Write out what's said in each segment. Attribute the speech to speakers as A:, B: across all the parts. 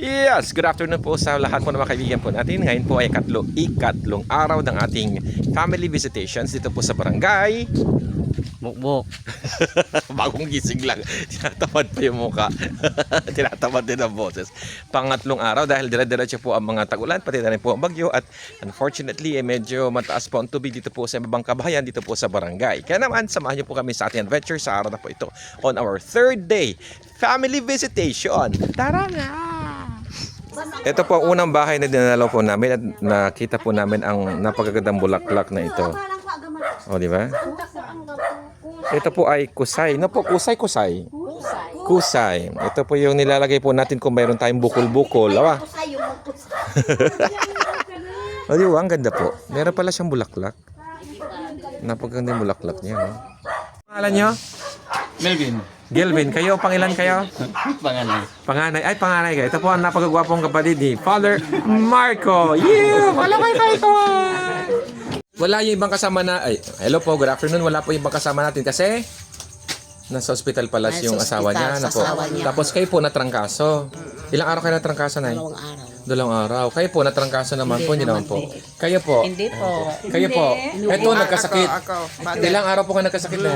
A: Yes, good afternoon po sa lahat po ng mga kaibigan po natin. Ngayon po ay ikatlong araw ng ating family visitations dito po sa barangay.
B: Mukbok.
A: Bagong gising lang. Tinatamad pa yung mukha. Tinatamad din ang boses. Pangatlong araw dahil dire-diretso po ang mga tag-ulan, pati na rin po ang bagyo. At unfortunately, medyo mataas po ang tubig dito po sa ibang kabahayan dito po sa barangay. Kaya naman, samahan niyo po kami sa ating adventure sa araw na po ito. On our third day, family visitation. Tara na! Ito po ang unang bahay na dinalaw po namin at nakita po namin ang napakagandang bulaklak na ito. O, di ba? Ito po ay kusay. No po, kusay. Kusay. Ito po yung nilalagay po natin kung mayroon tayong bukol-bukol. Awa. O, di ba? Ang ganda po. Meron pala siyang bulaklak. Napakaganda yung bulaklak niya, no? Pangalan niyo?
B: Melvin.
A: Gelvin, kayo, pangilan kayo?
B: Panganay.
A: Panganay. Ay, panganay kayo. Ito po ang napakagwapong kapatid ni Father Marco. Yeah! Wala kayo ito. Wala yung ibang kasama na... Ay, hello po, good afternoon. Wala po yung ibang kasama natin kasi nasa hospital pala yung asawa niya. Na po. Tapos kayo po natrangkaso. Ilang araw kayo natrangkaso na?
C: 2 araw.
A: 2 araw. Kayo po natrangkaso naman po. Hindi naman po. Kayo po.
C: Hindi po.
A: Kayo po. Ito, nagkasakit.
D: Ako, Father.
A: Ilang araw po kayo nagkasakit na?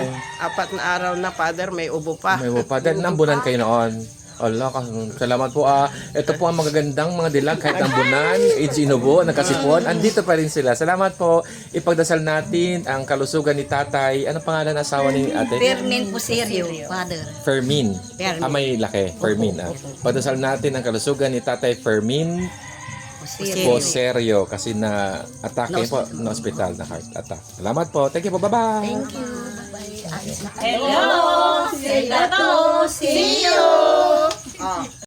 D: 4 na araw na, Father, may ubo pa.
A: May pa. Dahil nambunan kayo noon. Allah, salamat po. Ito po ang magagandang mga dilag kahit nambunan, age inubo, nagkasipon. Andito pa rin sila. Salamat po. Ipagdasal natin ang kalusugan ni tatay. Anong pangalan ng asawa ni ate?
C: Fermin Puserio, Father.
A: Fermin.
C: Fermin.
A: May laki. Fermin. Pagdasal natin ang kalusugan ni tatay Fermin Poserio kasi na atake po na hospital na heart attack. Salamat po. Thank you po. Bye-bye.
C: Thank you. Bye-bye.
E: Hello! Say that to see you!